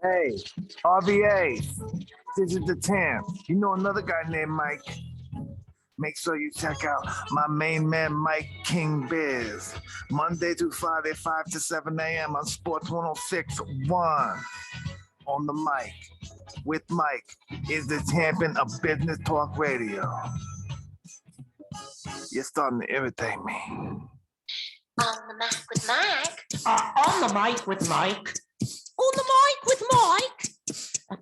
Hey, RVA, this is the Tam. You know another guy named Mike? Make sure you check out my main man, Mike King Biz. Monday through Friday, 5 to 7 a.m. on Sports 106.1. On the mic, with Mike, is the champion of business talk radio. You're starting to irritate me. On the mic with Mike. On the mic with Mike. On the mic with Mike. On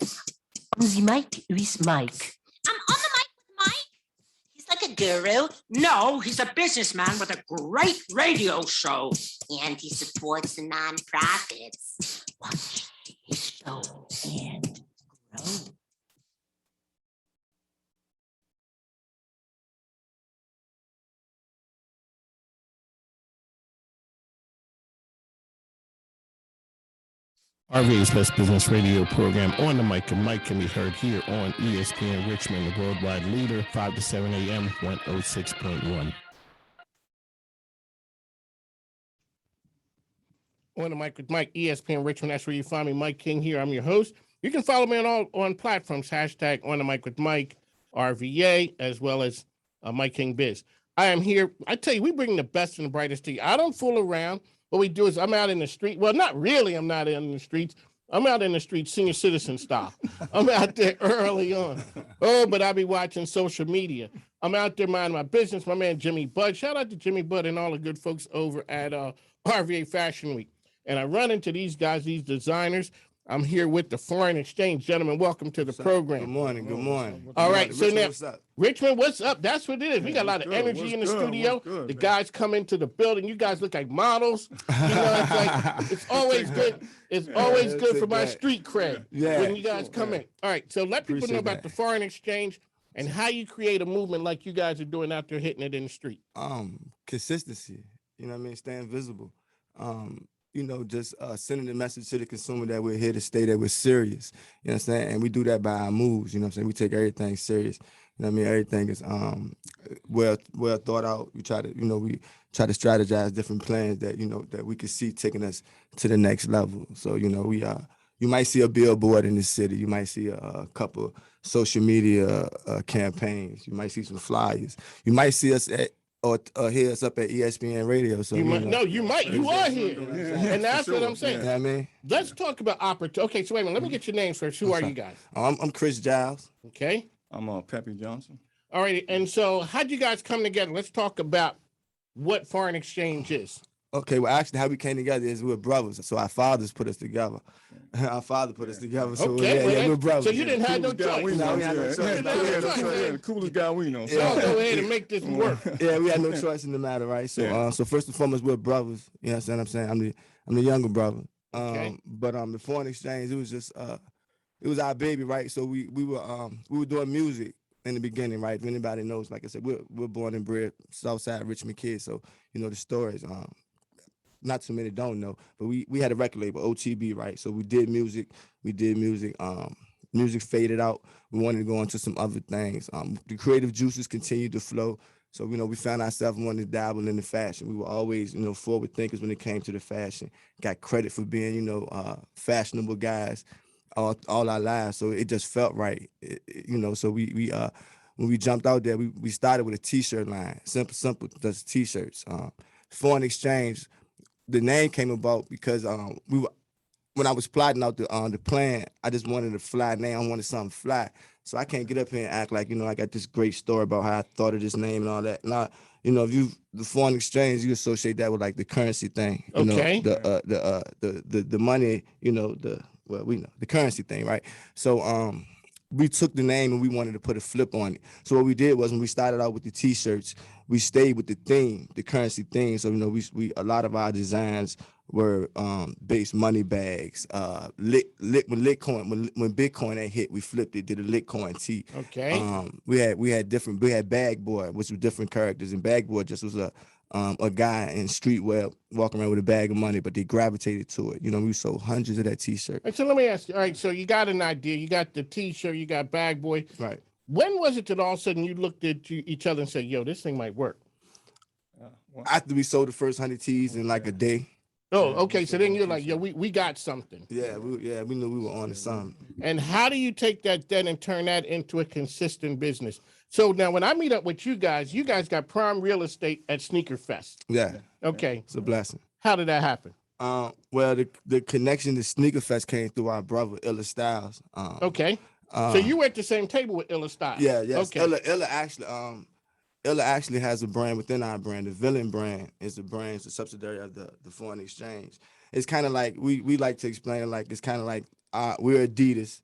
the mic with Mike. I'm on the mic with Mike. He's like a guru. No, he's a businessman with a great radio show. And he supports the nonprofits. Watch his show and grow. RVA's Best Business Radio program On the Mic and Mike can be heard here on ESPN Richmond, the worldwide leader, 5 to 7 a.m., 106.1. On the Mic with Mike, ESPN Richmond. That's where you find me, Mike King here. I'm your host. You can follow me on platforms, hashtag On the Mic with Mike, RVA, as well as Mike King Biz. I am here. I tell you, we bring the best and the brightest to you. I don't fool around. What we do is I'm out in the street. Well, not really. I'm not in the streets. I'm out in the streets, senior citizen style. I'm out there early on. Oh, but I be watching social media. I'm out there minding my business. My man, Jimmy Budd. Shout out to Jimmy Budd and all the good folks over at RVA Fashion Week. And I run into these guys, these designers. I'm here with the Foreign Exchange gentlemen. Welcome to the program. Good morning. Good morning. All right. So now, what's up? Richmond, what's up? That's what it is. We got a lot of energy in the studio. The guys come into the building. You guys look like models. You know, it's like it's always good. It's always good for my street cred when you guys come in. All right. So let people know about the Foreign Exchange and how you create a movement like you guys are doing out there, hitting it in the street. Consistency. You know what I mean? Staying visible. You know, just sending the message to the consumer that we're here to stay, that we're serious. You know what I'm saying? And we do that by our moves. You know what I'm saying? We take everything serious. You know what I mean? Everything is well thought out. We try to strategize different plans that, you know, that we could see taking us to the next level. So, you know, you might see a billboard in the city. You might see a couple social media campaigns. You might see some flyers. You might see us or hear us up at ESPN Radio. So you might. You are here. And that's what I'm saying. You know what I mean? Let's talk about opportunity. Okay, so wait a minute. Let me get your names first. Who are you guys? I'm Chris Giles. Okay. I'm Peppy Johnson. All right. And so how'd you guys come together? Let's talk about what foreign exchange is. Okay, well, actually, how we came together is we're brothers. So our fathers put us together. Our father put us together. So okay, we're brothers. So you didn't have no choice. No, we had no choice. The coolest guy we know. So go ahead and make this work. Yeah, we had no choice in the matter, right? So, so first and foremost, we're brothers. You know what I'm saying? I'm the younger brother. But the foreign exchange, it was just it was our baby, right? So we were doing music in the beginning, right? If anybody knows, like I said, we're born and bred Southside Richmond kids. So you know the stories. Not too many don't know, but we had a record label, OTB, right? So we did music. Music faded out. We wanted to go into some other things. The creative juices continued to flow. So, you know, we found ourselves wanting to dabble in the fashion. We were always, you know, forward thinkers when it came to the fashion. Got credit for being, you know, fashionable guys all our lives. So it just felt right, you know. So we when we jumped out there, we started with a T-shirt line, simple, just T-shirts. Foreign exchange. The name came about because when I was plotting out the plan, I just wanted a fly name. I wanted something fly. So I can't get up here and act like, you know, I got this great story about how I thought of this name and all that. Now, you know, the foreign exchange, you associate that with like the currency thing. You know, the money, you know, we know the currency thing, right? So we took the name and we wanted to put a flip on it. So what we did was when we started out with the T-shirts, we stayed with the theme, the currency theme. So, you know, we a lot of our designs were based money bags. When Bitcoin had hit, we flipped it, did a Litcoin T. Okay. We had Bag Boy, which was different characters, and Bag Boy just was a guy in streetwear walking around with a bag of money, but they gravitated to it. You know, we sold hundreds of that T-shirt. And so let me ask you, all right, so you got an idea, you got the T-shirt, you got Bag Boy. Right. When was it that all of a sudden you looked at each other and said, yo, this thing might work? After we sold the first 100 T's in like a day. Oh, Yeah, okay. that's So what then I'm you're like, saying. yeah, we got something. Yeah, we knew we were on to something. And how do you take that then and turn that into a consistent business? So now when I meet up with you guys got prime real estate at Sneaker Fest. Yeah, Okay. it's a blessing. How did that happen? Well, the connection to Sneaker Fest came through our brother Illa Styles. Okay. So you were at the same table with Illa Styles. Yeah, yes. Okay. Illa actually has a brand within our brand. The Villain brand is a brand, it's a subsidiary of the foreign exchange. It's kind of like we like to explain it like it's kind of like we're Adidas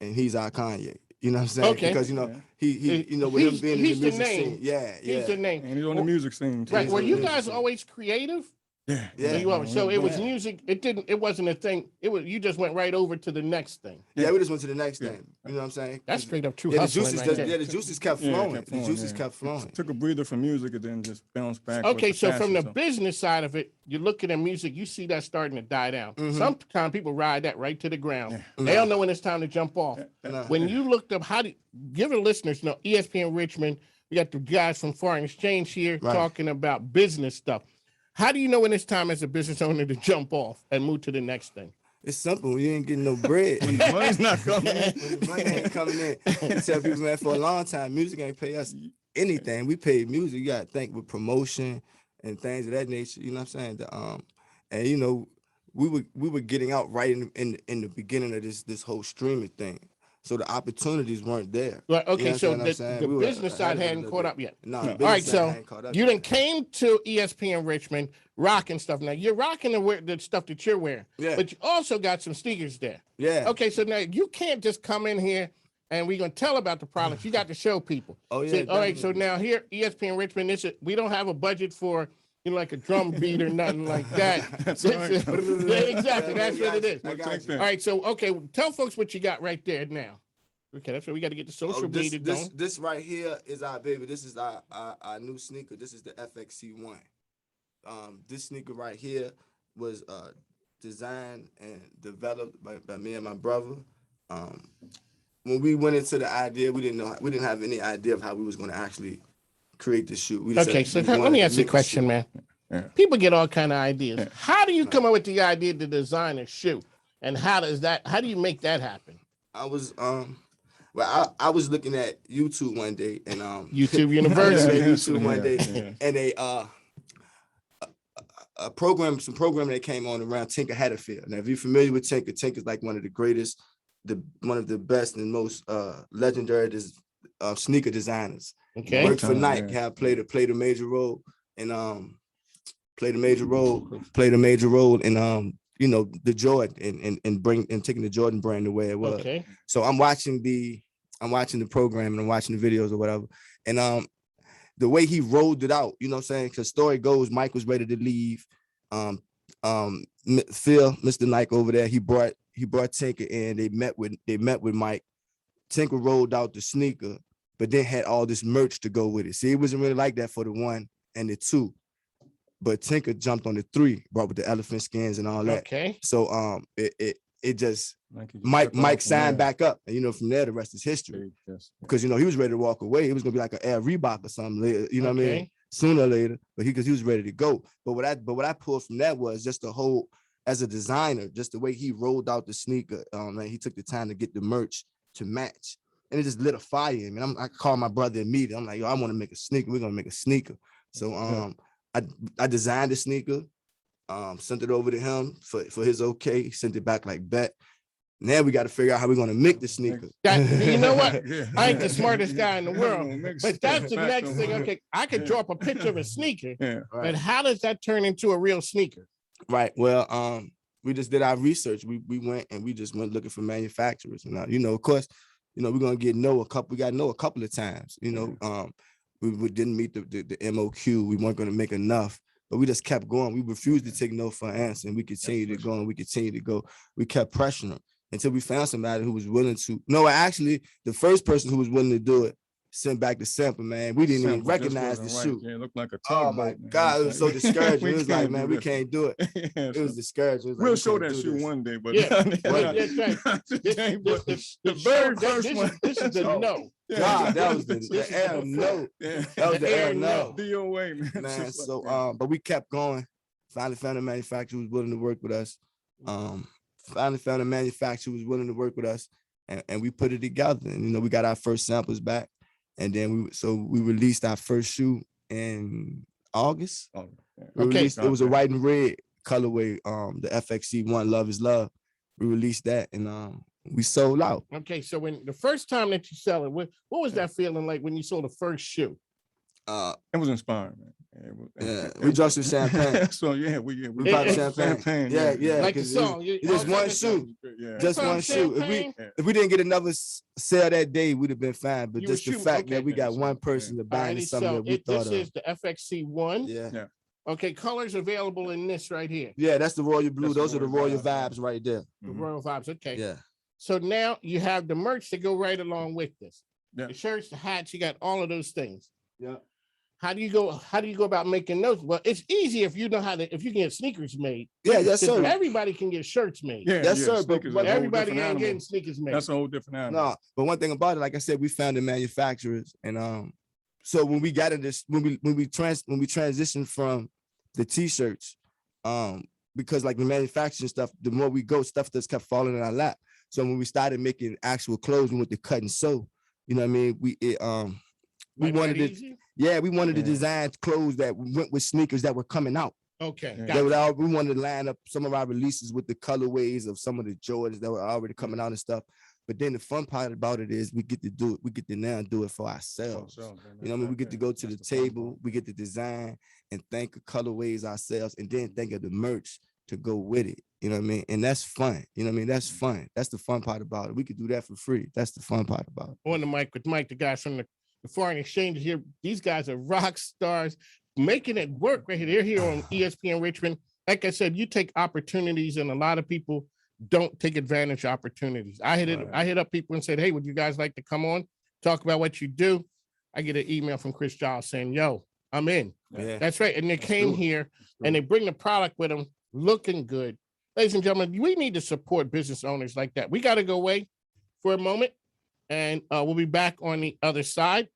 and he's our Kanye. You know what I'm saying? Okay. Because Yeah. he with him He's- being in he's the the music name. scene. Yeah, He's the name. And he's on the music scene too. Right. he's Were on you the guys music. always creative? Yeah. Yeah. So it was Yeah. music. It wasn't a thing. You just went right over to the next thing. Yeah, we just went to the next Yeah. thing. You know what I'm saying? That's straight up true Yeah, the hustling juices, right there. the juices kept Yeah, flowing. kept The flowing, juices yeah. kept flowing. Took a breather from music and then just bounced back. with Okay, the so from fashion, the business side of it, you're looking at music, you see that starting to die down. Mhm. Sometimes people ride that right to the ground. Yeah. They don't know when it's time to jump off. No. When you looked up, give the listeners know, ESPN Richmond, we got the guys from Foreign Exchange here Right. talking about business stuff. How do you know when it's time as a business owner to jump off and move to the next thing? It's simple. When you ain't getting no bread. When the money's not coming in. When the money ain't coming in. I tell people, man, for a long time, music ain't pay us anything. We paid music. You gotta think with promotion and things of that nature. You know what I'm saying? And you know, we were getting out right in the beginning of this whole streaming thing. So the opportunities weren't there. Right, okay, You so understand what I'm saying? the We were business side ahead of it a hadn't little caught bit. up yet. No, No. the All business right, side so hadn't caught up You yet. done came to ESPN Richmond rocking stuff. Now you're rocking the stuff that you're wearing, Yeah. but you also got some sneakers there. Yeah. Okay, so now you can't just come in here and we're gonna tell about the products. You got to show people. Oh yeah. See, all right, so definitely. now here, ESPN Richmond, we don't have a budget for like a drum beat or nothing like that. That's This right. is- yeah, exactly, that's what it is. I got Take you. that. All right, so okay, tell folks what you got right there now. Okay, that's what we got to get the social media going. This right here is our baby. This is our new sneaker. This is the FXC1. This sneaker right here was designed and developed by me and my brother. When we went into the idea, we didn't have any idea of how we was going to actually create the shoe. We just Okay, said so we let wanted me to ask you a make a question, shoe. man. Yeah. People get all kind of ideas. Yeah. How do you come up with the idea to design a shoe? And how do you make that happen? I was I was looking at YouTube one day and YouTube University. Yeah, YouTube one day, Yeah. and some program that came on around Tinker Hatfield. Now, if you're familiar with Tinker, Tinker's like one of the greatest, one of the best and most legendary sneaker designers. Okay. Worked for Yeah. Nike, have played a major role in played a major role in the Jordan and taking the Jordan brand the way it was. Okay. So I'm watching the program and I'm watching the videos or whatever. And the way he rolled it out, you know what I'm saying? Because story goes, Mike was ready to leave. Phil, Mr. Nike over there, he brought Tinker in. They met with Mike. Tinker rolled out the sneaker, but then had all this merch to go with it. See, it wasn't really like that for the 1 and the 2. But Tinker jumped on the 3, brought with the elephant skins and all that. Okay. So it just Like you just Mike took off signed from there. back up, and from there the rest is history. Yes. Because he was ready to walk away. It was gonna be like an Air Reebok or something later, what I mean? Okay. Sooner or later, but because he was ready to go. But what I pulled from that was just the whole, as a designer, just the way he rolled out the sneaker. And he took the time to get the merch to match, and it just lit a fire in me. I called my brother immediately. I'm like, yo, I want to make a sneaker. We're gonna make a sneaker. So I designed the sneaker, sent it over to him for his okay. He sent it back like bet. Now we got to figure out how we're gonna make the sneaker. You know what? Yeah. I ain't the smartest guy in the Yeah, world, mix but that's the back next on thing. that. Okay, I could draw up a picture of a sneaker, Yeah. but how does that turn into a real sneaker? Right. Well, we just did our research. We went looking for manufacturers, and of course, we're gonna get we got no a couple of times. We didn't meet the MOQ. We weren't gonna make enough, but we just kept going. We refused to take no for an answer, and we continued to go and we continued to go. We kept pressuring until we found somebody who was willing to. No, actually, the first person who was willing to do it sent back the sample. Man, we didn't even Sample just recognize the wasn't right. shoe. Yeah, it looked like a Oh tugboat, my man. God, it was so like- discouraging. It was like, can't man, do we this. can't do it. Yeah, It was discouraging. It was like, we'll we show can't that do shoe this. one day, but Yeah. yeah, That's right. the very first one. This is the no. God, that was the This is air the no. Yeah. That was the air air no. DOA, man. Man, It's just so like, but we kept going Finally found a manufacturer who was willing to work with us. Finally found a manufacturer who was willing to work with us, and we put it together. And we got our first samples back, and then we released our first shoe in August. Oh, yeah. We Okay. released, it was a white and red colorway, the FXC1 Love is Love. We released that, and we sold out. Okay, so when the first time that you sell it, what was that feeling like when you sold the first shoe? It was inspiring, man. We drank some champagne. So yeah, we We bought champagne. Yeah. Like the 'cause song. it's just one shoe. Yeah. Just Some one shoe. champagne. If we didn't get another sale that day, we'd have been fine. But You were just the shooting, fact okay, that we got yeah. one person to buy into Alrighty, something so that we this thought is of. the FXC1. Yeah. Okay, colors available in this right here. Yeah, that's the royal blue. That's the Those are the royal royal vibes, vibes right there. The Mhm. Royal Vibes. Okay. Yeah. So now you have the merch to go right along with this. Yeah. The shirts, the hats, you got all of those things. Yeah. How do you go about making those? Well, it's easy if you know if you can get sneakers made. Yeah, yes, Because sir. everybody can get shirts made. Yeah, Yes, yeah, sir, but sneakers what is a whole Everybody different ain't animal. getting sneakers made. That's a whole different animal. No, but one thing about it, like I said, we found the manufacturers, and so when we got in this, when we transitioned from the t-shirts, because like the manufacturing stuff, the more we go, stuff just kept falling in our lap. So when we started making actual clothes, we went to cut and sew. You know what I mean? We Like wanted that it. easy? Yeah, we wanted to Yeah. design clothes that went with sneakers that were coming out. Okay. Yeah. Gotcha. We wanted to line up some of our releases with the colorways of some of the Jordans that were already coming out and stuff. But then the fun part about it is we get to do it. We get to now do it for ourselves. You know what I mean? We get to go to the table, we get to design and think of colorways ourselves, and then think of the merch to go with it. You know what I mean? And that's fun. You know what I mean? That's fun. That's the fun part about it. We could do that for free. That's the fun part about it. On the mic with Mike, the guys from the foreign exchange here. These guys are rock stars making it work right here. They're here on ESPN Richmond. Like I said, you take opportunities, and a lot of people don't take advantage of opportunities. I hit up people and said, hey, would you guys like to come on, talk about what you do? I get an email from Chris Giles saying, yo, I'm in. Yeah. That's right. And they came do it. here and they bring the product with them looking good. Ladies and gentlemen, we need to support business owners like that. We got to go away for a moment, and we'll be back on the other side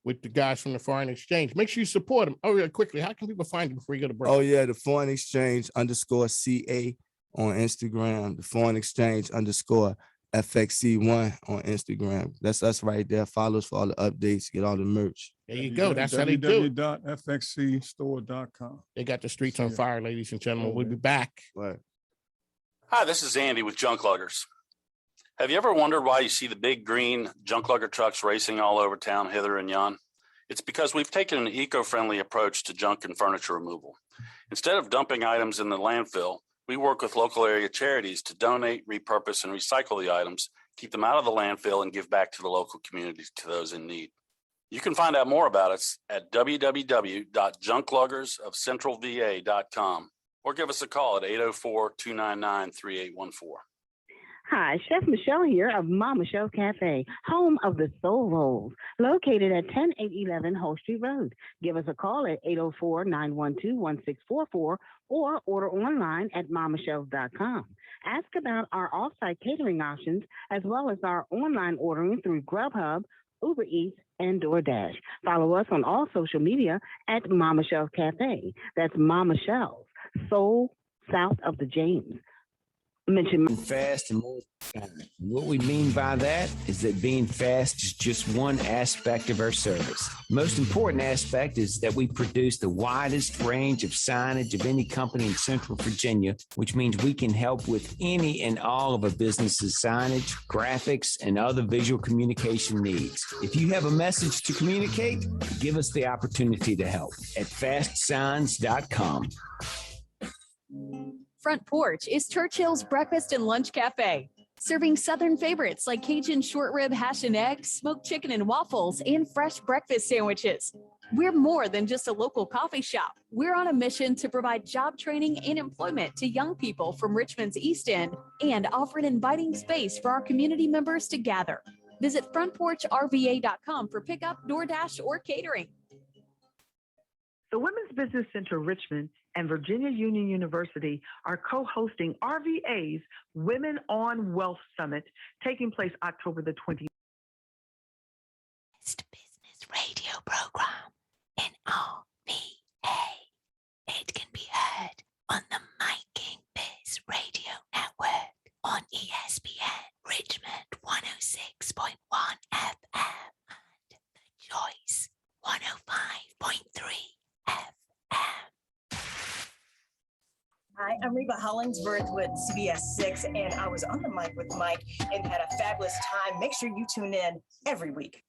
with the guys from the foreign exchange. Make sure you support them. Oh, really quickly, how can people find you before you go to break? Oh yeah, the foreign exchange _CA on Instagram, the foreign exchange _FXC1 on Instagram. That's us right there. Follow us for all the updates, get all the merch. There you go. That's how they do. www.fxcstore.com. They got the streets on Yeah. fire, ladies and gentlemen. Oh, We'll yeah. be back. Right. Hi, this is Andy with Junk Luggers. Have you ever wondered why you see the big green junk lugger trucks racing all over town, hither and yon? It's because we've taken an eco-friendly approach to junk and furniture removal. Instead of dumping items in the landfill, we work with local area charities to donate, repurpose, and recycle the items, keep them out of the landfill, and give back to the local communities to those in need. You can find out more about us at www.junkluggersofcentralva.com or give us a call at 804-299-3814. Hi, Chef Michelle here of Mama Michelle Cafe, home of the Soul Rolls, located at 10811 Whole Street Road. Give us a call at 804-912-1644 or order online at mamachelle.com. Ask about our off-site catering options as well as our online ordering through Grubhub, Uber Eats, and DoorDash. Follow us on all social media at Mama Michelle Cafe. That's Mama Michelle's, Soul south of the James. Mention fast and more kind. What we mean by that is that being fast is just one aspect of our service. Most important aspect is that we produce the widest range of signage of any company in Central Virginia, which means we can help with any and all of a business's signage, graphics, and other visual communication needs. If you have a message to communicate, give us the opportunity to help at fastsigns.com. Front Porch is Churchill's Breakfast and Lunch Cafe, serving Southern favorites like Cajun short rib hash and eggs, smoked chicken and waffles, and fresh breakfast sandwiches. We're more than just a local coffee shop. We're on a mission to provide job training and employment to young people from Richmond's East End and offer an inviting space for our community members to gather. Visit frontporchrva.com for pickup, DoorDash, or catering. The Women's Business Center Richmond and Virginia Union University are co-hosting RVA's Women on Wealth Summit, taking place October the 20th. Best business radio program in RVA. It can be heard Hi, I'm Reba Hollingsworth with CBS 6, and I was on the mic with Mike and had a fabulous time. Make sure you tune in every week.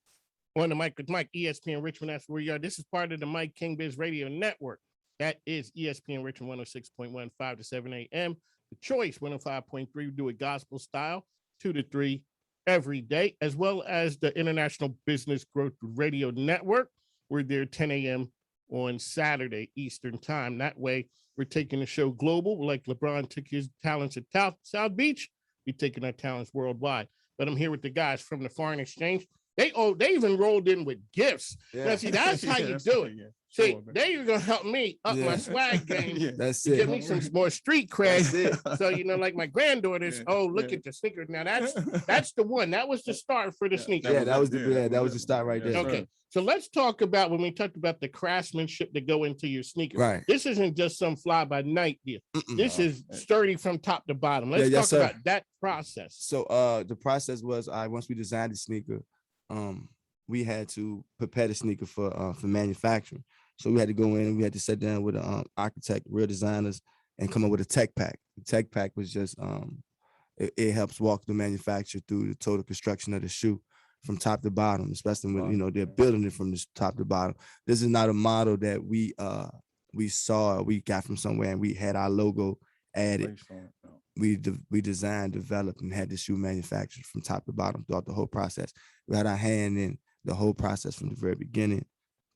On the mic with Mike, ESPN Richmond. That's where you are. This is part of the Mike King Biz Radio Network. That is ESPN Richmond 106.1, 5 to 7 a.m. The Choice 105.3. We do it gospel style, 2 to 3 every day, as well as the International Business Growth Radio Network. We're there 10 a.m. on Saturday Eastern time. That way, we're taking the show global. Like LeBron took his talents at South Beach, we're taking our talents worldwide. But I'm here with the guys from the Foreign Exchange. They even rolled in with gifts. Yeah. Now, see, that's how you do it. See, they were gonna help me up my swag game. That's to it. Give me some more street cred. That's it. So like my granddaughters. Look at the sneaker. Now that's the one. That was the start for the sneaker. Yeah, that was the start right there. Okay. So let's talk about when we talked about the craftsmanship that go into your sneakers. Right. This isn't just some fly by night deal. This is sturdy from top to bottom. Let's yes, talk about that process. So the process was once we designed the sneaker, we had to prepare the sneaker for manufacturing. So we had to go in and we had to sit down with an architect, real designers, and come up with a tech pack. The tech pack was just it helps walk the manufacturer through the total construction of the shoe from top to bottom, especially when they're building it from the top to bottom. This is not a model that we saw or we got from somewhere and we had our logo added. We designed, developed, and had the shoe manufactured from top to bottom throughout the whole process. We had our hand in the whole process from the very beginning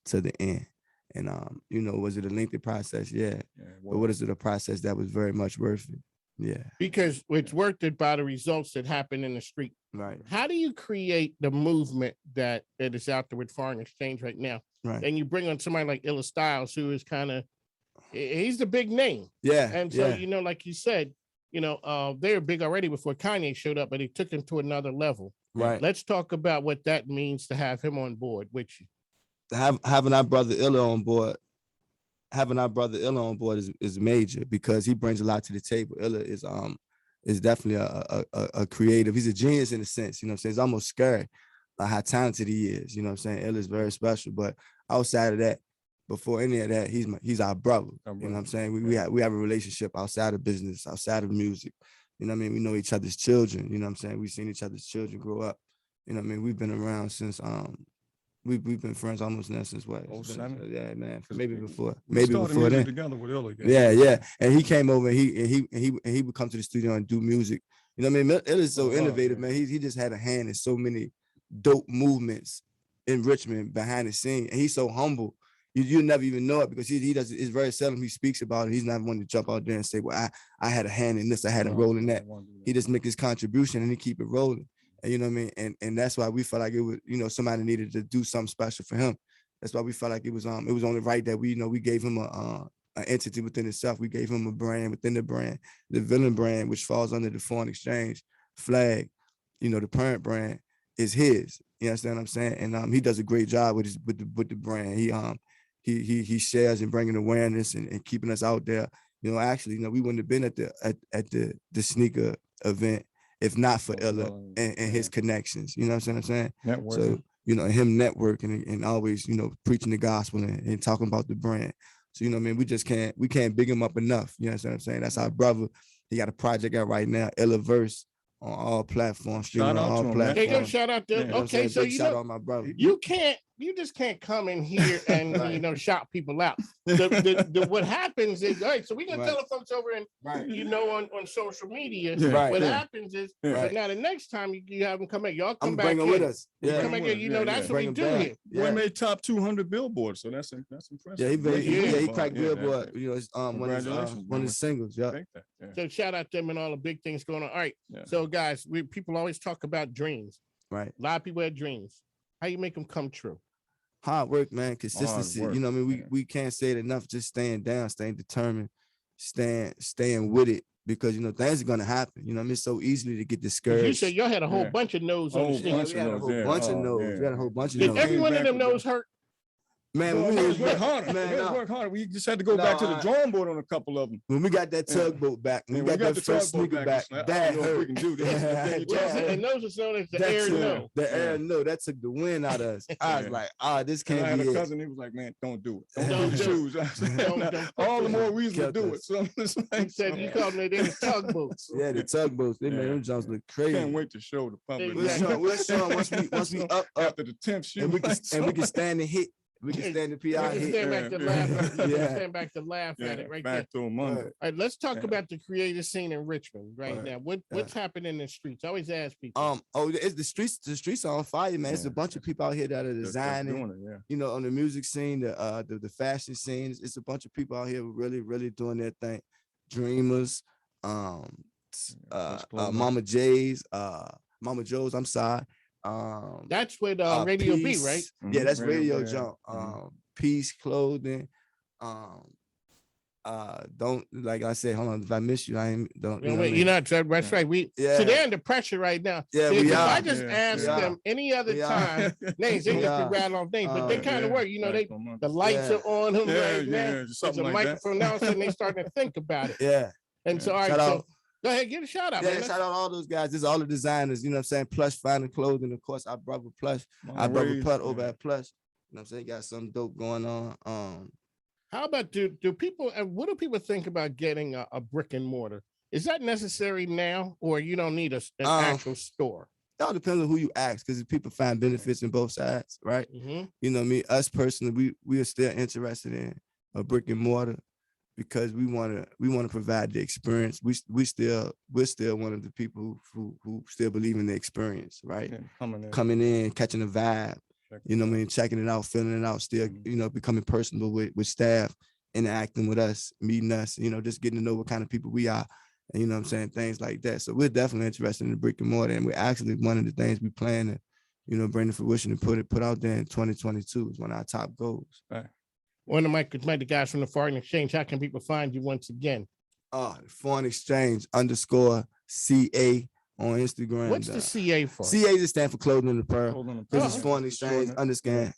to the end. And was it a lengthy process? Yeah. But what is it a process that was very much worth it? Yeah. Because it's worth it by the results that happen in the street. Right. How do you create the movement that is out there with Foreign Exchange right now? Right. And you bring on somebody like Illa Styles, who is he's the big name. Yeah. And so, like you said, they were big already before Kanye showed up, but he took him to another level. Right. Let's talk about what that means to have him on board with you. Having our brother Illa on board, is major because he brings a lot to the table. Illa is definitely a creative. He's a genius in a sense. You know what I'm saying? It's almost scary how talented he is. You know what I'm saying? Illa is very special. But outside of that, before any of that, he's our brother. You know what I'm saying? We have a relationship outside of business, outside of music. You know what I mean? We know each other's children. You know what I'm saying? We've seen each other's children grow up. You know what I mean? We've been around since we've been friends almost now since what? Yeah, man. Maybe before then. Together with Illa. Yeah. And he came over and he would come to the studio and do music. You know what I mean? Illa's so innovative, man. He just had a hand in so many dope movements in Richmond behind the scene. And he's so humble. You never even know it because he does. It's very seldom he speaks about it. He's not one to jump out there and say, "Well, I had a hand in this. I had a role in that." He just make his contribution and he keep it rolling. And you know what I mean? And that's why we felt like it was, somebody needed to do something special for him. That's why we felt like it was only right that we gave him an entity within itself. We gave him a brand within the brand, the Villain brand, which falls under the Foreign Exchange flag. The parent brand is his. You understand what I'm saying? And he does a great job with the brand. He shares and bringing awareness and keeping us out there. Actually, we wouldn't have been at the sneaker event if not for Illa and his connections. You know what I'm saying? Networking. So, him networking and always, preaching the gospel and talking about the brand. So, we can't big him up enough. You know what I'm saying? That's our brother. He got a project out right now, Illaverse, on all platforms, streaming on all platforms. Hey, go shout out to okay, so shout out my brother. You just can't come in here and shout people out. What happens is, all right, so we're gonna tell the folks over and on social media. What happens is now the next time you have them come in, y'all come back with us. Yeah, come back here. That's what we do here. We made top 200 billboards, so that's impressive. Yeah, he cracked Billboard. One of the singles. Yeah. So shout out to them and all the big things going on. All right, so guys, people always talk about dreams. Right. A lot of people have dreams. How you make them come true? Hard work, man. Consistency. We can't say it enough. Just staying down, staying determined, staying with it because things are gonna happen. It's so easily to get discouraged. You said y'all had a whole bunch of no's on the sneakers. We had a whole bunch of no's. Did every one of them no's hurt? Man, No, when we we was work harder. man, We was no. work harder. We just had to go back to the Nah, drawing board on a couple of them. when we got that Yeah. tugboat back, when Yeah, we got that the first tugboat sneaker back, it's like, I that don't know if we hurt. can do this. Yeah, You that just- And those are known as the That's air it. no. The air no, that took the wind out of us. I was Yeah. like, this And I can't had be a it. cousin, he was like, man, don't do it. Don't Don't do it. choose. I said, Don't all the more reason to Kept do us. it. So it's He like, said you called them they were tugboats. Yeah, the tugboats, they made Yeah. them jumps look crazy. can't wait to show the public. Exactly. We'll show 'em once we up after the 10th shoot. and we can stand and hit. We can stand the We PI can hit. stand back to Yeah. laugh. We can Yeah. stand back to laugh at it right there. back to a Monday. Right. All right, let's talk Yeah. about the creative scene in Richmond right Right. now. What's happening in the streets? I always ask people. It's the streets are on fire, man. It's a Yeah. bunch of people out here that are That's designing, doing it, yeah. you know, on the music scene, the fashion scene. It's a bunch of people out here really, really doing their thing. Dreamers, What's going Mama J's, Mama Joe's, I'm sorry. That's with Radio B, Peace. right? Yeah, that's Radio, Radio yeah. Jump. Mhm. Peace Clothing. Don't, like I said, hold on. If I miss you, I ain't don't. You know, what I you're mean? not. That's right. We Yeah. so they're under pressure right now. Yeah, If we are. I just Yeah, ask we are. them any other We are. time names, they We just are. could rattle off names, but they kind of Yeah. work. You know, Back on Monday. the lights Yeah. are on them Yeah, right now. yeah, There's something a like that. microphone now, so they starting to think about it. Yeah. And so, all right, Shout so out. go ahead, give a shout out, Yeah, man. shout out all those guys. This is all the designers, you know what I'm saying? Plush Finding Clothing, of course, our brother Plush, our brother Monterey, Put over yeah. at Plush. You know what I'm saying? Got some dope going on. How about do people? And what do people think about getting a brick and mortar? Is that necessary now, or you don't need an actual store? It all depends on who you ask, because people find benefits in both sides, right? Mm-hmm. You know me, us personally, we are still interested in a brick and mortar because we want to provide the experience. We're still one of the people who still believe in the experience, right? Yeah, Coming in, catching a vibe, Check you know what I mean, checking it out, feeling it out, still, you know, becoming personable with staff, interacting with us, meeting us, you know, just getting to know what kind of people we are. And you know what I'm saying, things like that. So we're definitely interested in the brick and mortar, and we're actually one of the things we plan to, you know, bring to fruition and put out there in 2022 is one of our top goals. Right. One of the guys from the Foreign Exchange. How can people find you once again? Foreign Exchange _CA on Instagram. What's the CA for? CA just stand for Clothing and Apparel. Clothing and This Apparel. is Foreign Exchange Shorten _, okay.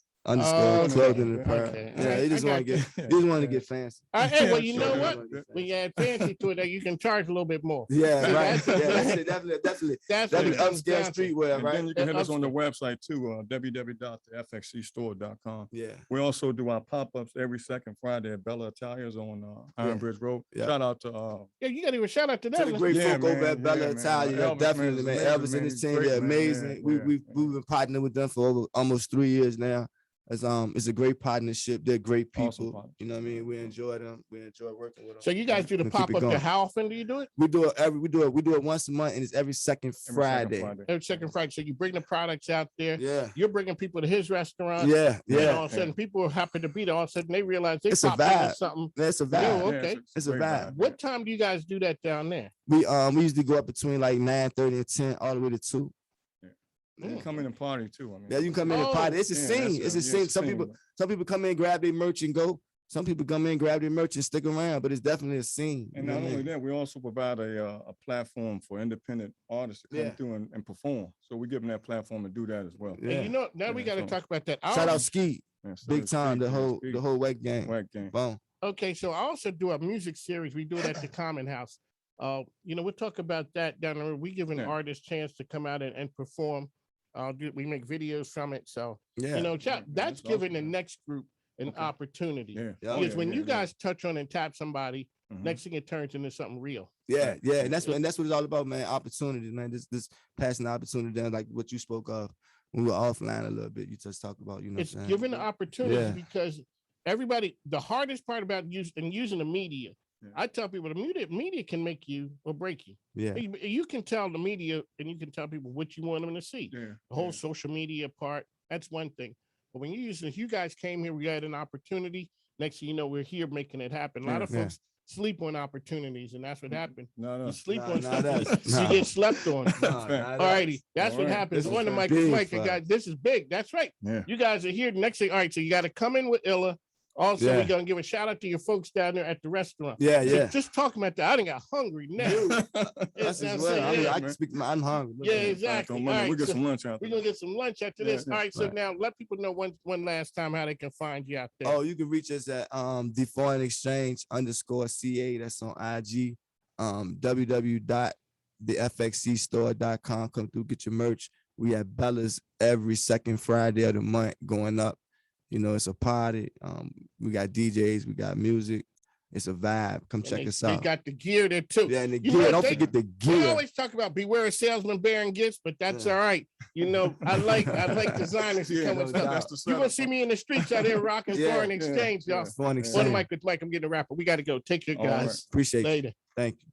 Clothing and Apparel. Okay. Yeah, All right, they just I want to got get, they just want to get fancy. Hey, well, you Yeah, know sure. what? When you add fancy to it, you can charge a little bit more. Yeah, See, right. that's- Yeah, that's it. Definitely. That's That'd what be it comes upscale down to. streetwear, And right? then you can hit us on the Upscale. website too, www.thefxcstore.com. Yeah. We also do our pop-ups every second Friday at Bella Italia's on Yeah. Iron Bridge Road. Yeah. Shout out to Yeah, you got to even shout out to To them. the great Yeah, folk over man, at Bella yeah, man. Italia, Elvis, definitely, man, man. is Elvis amazing, and his man. team, He's they're great, man. amazing. Yeah, We've yeah. been partnering with them for almost 3 years now. It's a great partnership. They're great Awesome people. partnership. You know what I mean? We enjoy them. We enjoy working with them. So you guys do the We'll keep it pop up. going. How often do you do it? We do it once a month, and it's every second Friday. Every second Friday. So you bring the products out there. Yeah. You're bringing people to his restaurant. Yeah, And yeah. all of a sudden, people happen to be there. All of a sudden, they realize they It's a popped into vibe. something. It's a Yo, vibe. okay. It's a great vibe. What time do you guys do that down there? We usually go up between like 9:30 and 10, all the way to 2. You can come in and party too. I mean, Yeah, you can come in and party. It's a yeah, scene. that's It's a yeah, scene. Some people come in, grab their merch and go. Some people come in, grab their merch and stick around, but it's definitely a scene. And you know not what I only mean? that, we also provide a platform for independent artists to come Yeah. through and perform. So we give them that platform to do that as well. Yeah. And you know, now we Yeah, got to so- talk about that. Shout out Ski, Yeah, so big it's time. Ski, The yeah, whole Ski. wet game. Whack game. Boom. Okay, so I also do a music series. We do it at the Common House. We'll talk about that down the road. We give an Yeah. artist chance to come out and perform. We make videos from it. So Yeah. that's that's giving awesome, the man. next group an Okay. opportunity. Yeah. Yeah. Because yeah, when yeah, you yeah. guys touch on and tap somebody, Mhm. next thing it turns into something real. Yeah, yeah, and that's what it's all about, man. Opportunities, man. This passing the opportunity down, like what you spoke of when we were offline a little bit. You just talked about, you know, It's what I'm giving saying? the opportunity Yeah. because everybody, the hardest part about using the media, Yeah. I tell people the media can make you or break you. Yeah, You can tell the media and you can tell people what you want them to see. Yeah. The whole yeah. social media part, that's one thing. But when you guys came here, we had an opportunity. Next thing you know, we're here making it happen. A lot of Yeah. folks sleep on opportunities, and that's what happened. No, no. You sleep Nah, on nah, something, that's- you nah. get slept on. Nah, All righty, that's All what right. happens. This One is of Mike, big Mike, for us. guys, this is big. That's right. Yeah. You guys are here. Next thing, all right. So you got to come in with Illa. Also, Yeah. we're gonna give a shout out to your folks down there at the restaurant. Yeah, So yeah. just talking about that, I done got hungry now. That's what I'm as well. saying? I mean, Yeah. I can speak. I'm hungry. Yeah, exactly. On All Monday, right, we'll get so some lunch out we're there. gonna get some lunch after this. Yeah. All right, so Right. now let people know one last time how they can find you out there. Oh, you can reach us at the foreign exchange _CA. That's on IG. www.thefxcstore.com. Come through, get your merch. We have Bella's every second Friday of the month going up. You know, it's a party. We got DJs, we got music. It's a vibe. Come And check us they out. got the gear there too. Yeah, and the You know gear. what, Don't they- forget the We gear. always talk about beware of salesmen bearing gifts, but that's Yeah. all right. You know, I like designers who Yeah, come with no stuff. doubt. That's the You're gonna setup. see me in the streets out there rocking Yeah, foreign yeah, exchange, y'all. yeah. Foreign On the exchange. mic with Mike, I'm getting a rapper. We got to go. Take care, All right. guys. Appreciate you. Later. Thank you.